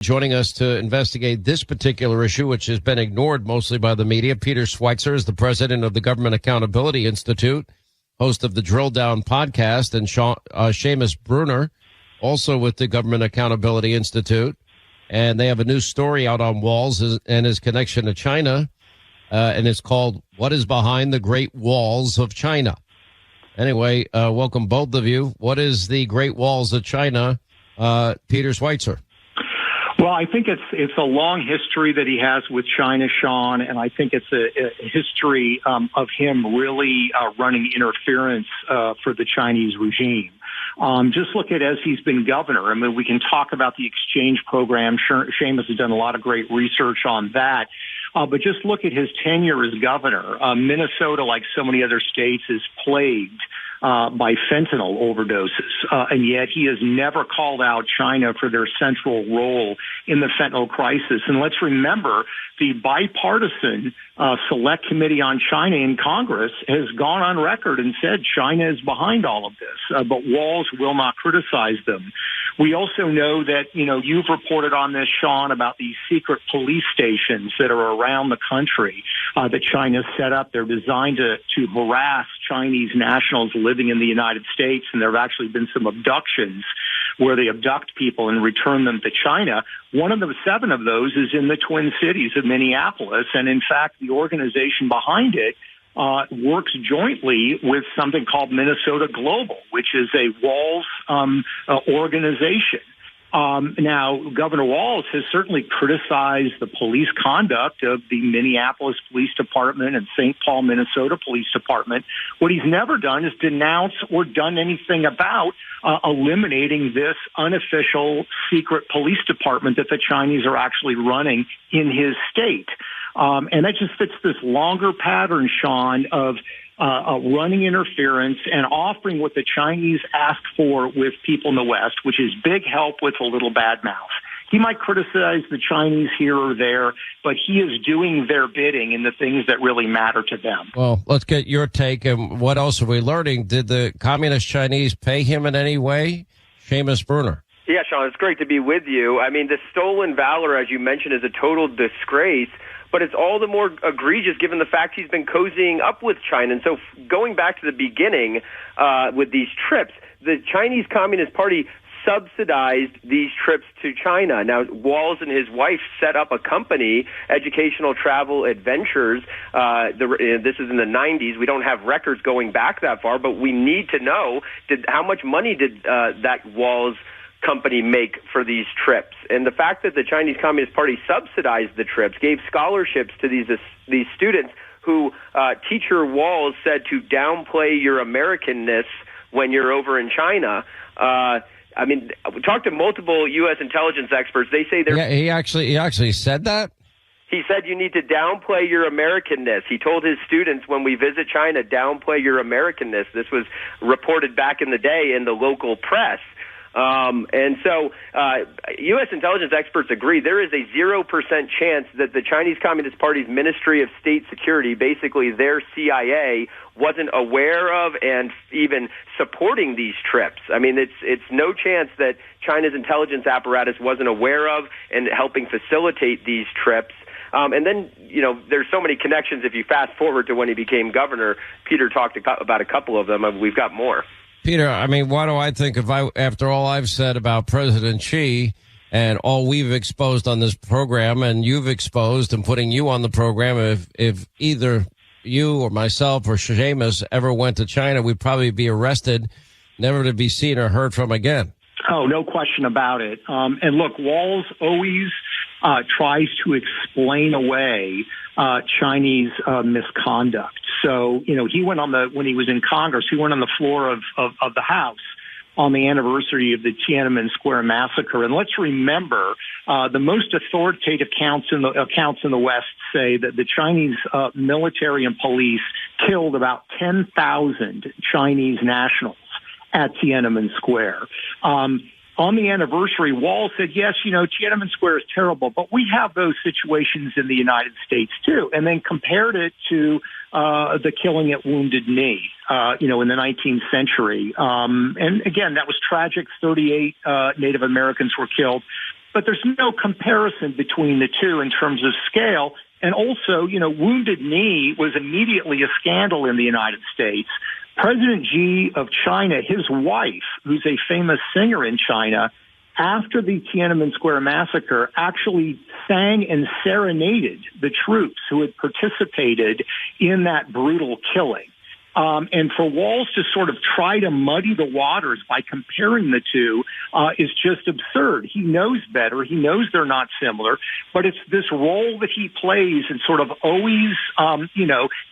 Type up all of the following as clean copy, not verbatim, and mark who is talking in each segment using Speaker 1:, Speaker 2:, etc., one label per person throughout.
Speaker 1: Joining us to investigate this particular issue, which has been ignored mostly by the media, Peter Schweizer is the president of the Government Accountability Institute, host of the Drilldown podcast, and Seamus Bruner, also with the Government Accountability Institute. And they have a new story out on Walz and his connection to China, and it's called What is Behind the Great Walls of China? Anyway, welcome both of you. What is the Great Walls of China, Peter Schweizer?
Speaker 2: Well, I think it's a long history that he has with China, Sean, and I think it's a history of him really running interference for the Chinese regime. Just look at as he's been governor. I mean, we can talk about the exchange program. Seamus has done a lot of great research on that. But just look at his tenure as governor. Minnesota, like so many other states, is plagued by fentanyl overdoses. And yet he has never called out China for their central role in the fentanyl crisis. And let's remember, the bipartisan Select Committee on China in Congress has gone on record and said China is behind all of this, but Walz will not criticize them. We also know that, you've reported on this, Sean, about these secret police stations that are around the country that China set up. They're designed to harass Chinese nationals living in the United States, and there have actually been some abductions where they abduct people and return them to China. One of the 7 of those is in the Twin Cities of Minneapolis, and in fact, the organization behind it works jointly with something called Minnesota Global, which is a Walz organization. Now, Governor Walz has certainly criticized the police conduct of the Minneapolis Police Department and St. Paul, Minnesota Police Department. What he's never done is denounce or done anything about eliminating this unofficial secret police department that the Chinese are actually running in his state. And that just fits this longer pattern, Sean, of running interference and offering what the Chinese ask for with people in the West, which is big help with a little bad mouth. He might criticize the Chinese here or there, but he is doing their bidding in the things that really matter to them.
Speaker 1: Well, let's get your take. And what else are we learning? Did the communist Chinese pay him in any way? Seamus Bruner.
Speaker 3: Yeah, Sean, it's great to be with you. I mean, the stolen valor, as you mentioned, is a total disgrace. But it's all the more egregious given the fact he's been cozying up with China. And so going back to the beginning with these trips, the Chinese Communist Party subsidized these trips to China. Now, Walz and his wife set up a company, Educational Travel Adventures. This is in the 90s. We don't have records going back that far, but we need to know how much money did that Walz company make for these trips. And the fact that the Chinese Communist Party subsidized the trips, gave scholarships to these students who teacher Walz said to downplay your Americanness when you're over in China. I mean, we talked to multiple U.S. intelligence experts. They say they're...
Speaker 1: Yeah, he actually said that?
Speaker 3: He said you need to downplay your Americanness. He told his students when we visit China, downplay your Americanness. This was reported back in the day in the local press. And so U.S. intelligence experts agree there is a 0% chance that the Chinese Communist Party's Ministry of State Security, basically their CIA, wasn't aware of and even supporting these trips. I mean, it's no chance that China's intelligence apparatus wasn't aware of and helping facilitate these trips. And then, there's so many connections. If you fast forward to when he became governor, Peter talked about a couple of them, and we've got more.
Speaker 1: Peter, I mean, what do I think after all I've said about President Xi and all we've exposed on this program and you've exposed and putting you on the program, if either you or myself or Seamus ever went to China, we'd probably be arrested, never to be seen or heard from again.
Speaker 2: Oh, no question about it. And look, Walz always tries to explain away Chinese misconduct. So, he went when he was in Congress, he went on the floor of the House on the anniversary of the Tiananmen Square massacre. And let's remember, the most authoritative accounts in the West say that the Chinese military and police killed about 10,000 Chinese nationals at Tiananmen Square. On the anniversary, Walz said, yes, Tiananmen Square is terrible, but we have those situations in the United States, too, and then compared it to the killing at Wounded Knee, in the 19th century. And again, that was tragic. 38 Native Americans were killed. but there's no comparison between the two in terms of scale. And also, Wounded Knee was immediately a scandal in the United States. President Xi of China, his wife, who's a famous singer in China, after the Tiananmen Square massacre, actually sang and serenaded the troops who had participated in that brutal killing. And for Walz to sort of try to muddy the waters by comparing the two is just absurd. He knows better. He knows they're not similar. But it's this role that he plays in sort of always,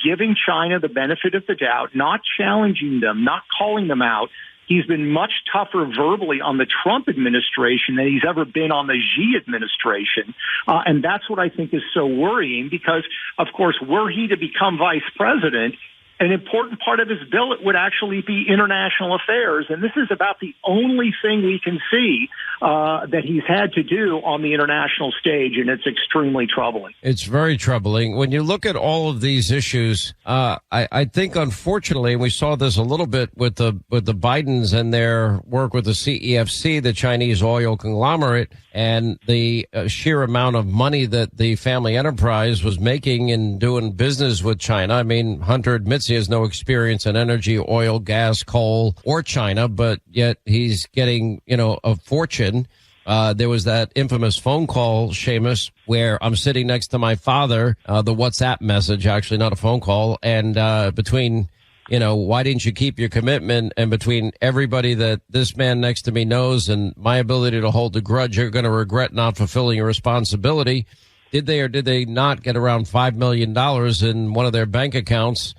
Speaker 2: giving China the benefit of the doubt, not challenging them, not calling them out. He's been much tougher verbally on the Trump administration than he's ever been on the Xi administration. And that's what I think is so worrying because, of course, were he to become vice president, an important part of his bill would actually be international affairs. And this is about the only thing we can see that he's had to do on the international stage, and it's extremely troubling.
Speaker 1: It's very troubling. When you look at all of these issues, I think, unfortunately, and we saw this a little bit with the Bidens and their work with the CEFC, the Chinese oil conglomerate, and the sheer amount of money that the family enterprise was making in doing business with China. I mean, Hunter admits he has no experience in energy, oil, gas, coal, or China, but yet he's getting, a fortune. There was that infamous phone call, Seamus, where I'm sitting next to my father, the WhatsApp message, actually not a phone call, and between, why didn't you keep your commitment, and between everybody that this man next to me knows and my ability to hold a grudge, you're going to regret not fulfilling your responsibility. Did they or did they not get around $5 million in one of their bank accounts,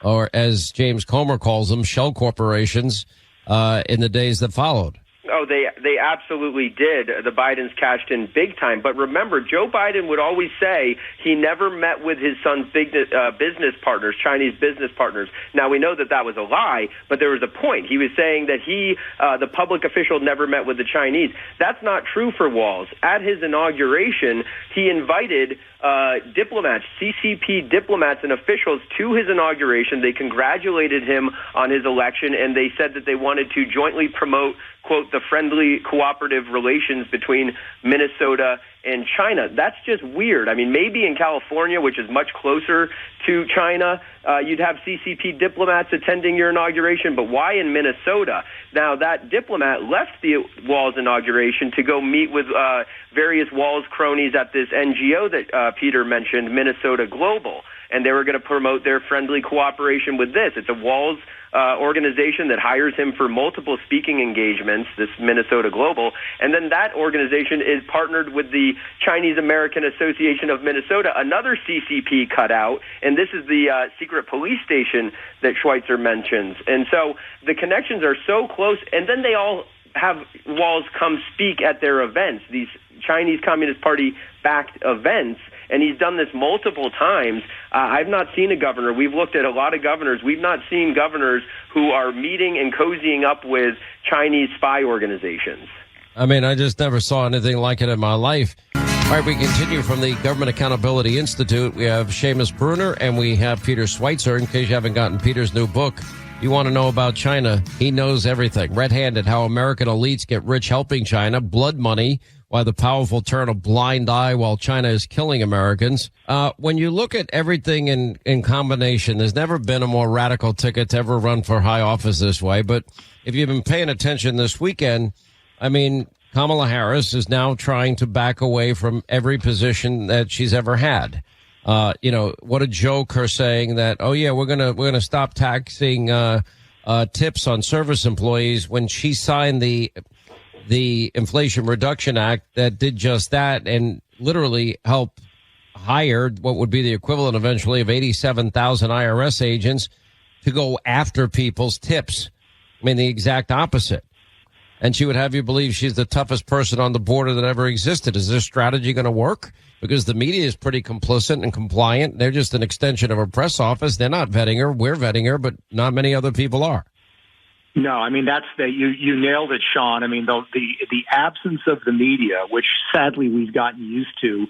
Speaker 1: or as James Comer calls them, shell corporations, in the days that followed?
Speaker 3: Oh, they absolutely did. The Bidens cashed in big time. But remember, Joe Biden would always say he never met with his son's business partners, Chinese business partners. Now, we know that was a lie, but there was a point. He was saying that the public official, never met with the Chinese. That's not true for Walz. At his inauguration, he invited diplomats, CCP diplomats and officials to his inauguration. They congratulated him on his election, and they said that they wanted to jointly promote, quote, the friendly, cooperative relations between Minnesota and China. That's just weird. I mean, maybe in California, which is much closer to China, you'd have CCP diplomats attending your inauguration, but why in Minnesota? Now, that diplomat left the Walz inauguration to go meet with various Walz cronies at this NGO that Peter mentioned, Minnesota Global, and they were going to promote their friendly cooperation with this. It's a Walz organization that hires him for multiple speaking engagements, this Minnesota Global, and then that organization is partnered with the Chinese American Association of Minnesota, another CCP cutout, and this is the secret police station that Schweizer mentions. And so the connections are so close, and then they all have Walz come speak at their events, these Chinese Communist Party-backed events, and he's done this multiple times. I've not seen a governor. We've looked at a lot of governors. We've not seen governors who are meeting and cozying up with Chinese spy organizations.
Speaker 1: I mean, I just never saw anything like it in my life. All right, we continue from the Government Accountability Institute. We have Seamus Bruner and we have Peter Schweizer. In case you haven't gotten Peter's new book, you want to know about China, he knows everything. Red-handed, how American elites get rich helping China, blood money, why the powerful turn a blind eye while China is killing Americans. When you look at everything in combination, there's never been a more radical ticket to ever run for high office this way. But if you've been paying attention this weekend, I mean, Kamala Harris is now trying to back away from every position that she's ever had. What a joke, her saying that, oh yeah, we're gonna stop taxing tips on service employees, when she signed the Inflation Reduction Act that did just that and literally helped hire what would be the equivalent eventually of 87,000 IRS agents to go after people's tips. I mean, the exact opposite. And she would have you believe she's the toughest person on the border that ever existed. Is this strategy going to work? Because the media is pretty complicit and compliant. They're just an extension of her press office. They're not vetting her. We're vetting her, but not many other people are.
Speaker 2: No, I mean, you nailed it, Sean. I mean, the absence of the media, which sadly we've gotten used to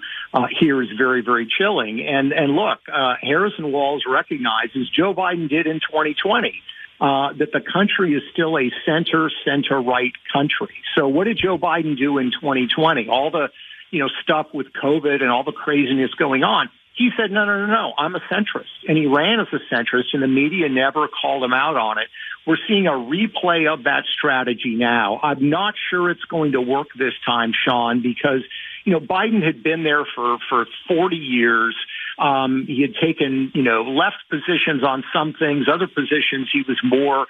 Speaker 2: here, is very, very chilling. And look, Harris and Walz recognizes Joe Biden did in 2020. that the country is still a center-right country. So what did Joe Biden do in 2020? All the, stuff with COVID and all the craziness going on. He said, no, I'm a centrist. And he ran as a centrist, and the media never called him out on it. We're seeing a replay of that strategy now. I'm not sure it's going to work this time, Sean, because, Biden had been there for 40 years. He had taken, left positions on some things, other positions he was more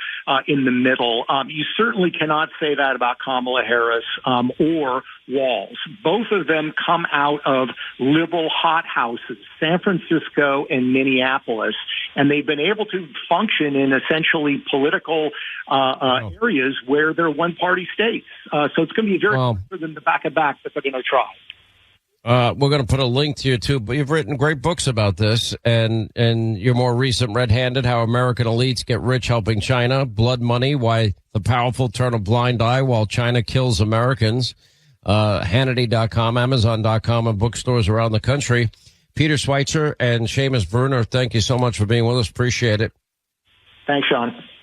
Speaker 2: in the middle. You certainly cannot say that about Kamala Harris or Walz. Both of them come out of liberal hothouses, San Francisco and Minneapolis, and they've been able to function in essentially political areas where they're one-party states. So it's going to be very hard for them to back it back, but they're going to try.
Speaker 1: We're going to put a link to you, too. But you've written great books about this, and your more recent Red-Handed, How American Elites Get Rich Helping China, Blood Money, Why the Powerful Turn a Blind Eye While China Kills Americans, Hannity.com, Amazon.com, and bookstores around the country. Peter Schweizer and Bruner, thank you so much for being with us. Appreciate it.
Speaker 2: Thanks, Sean.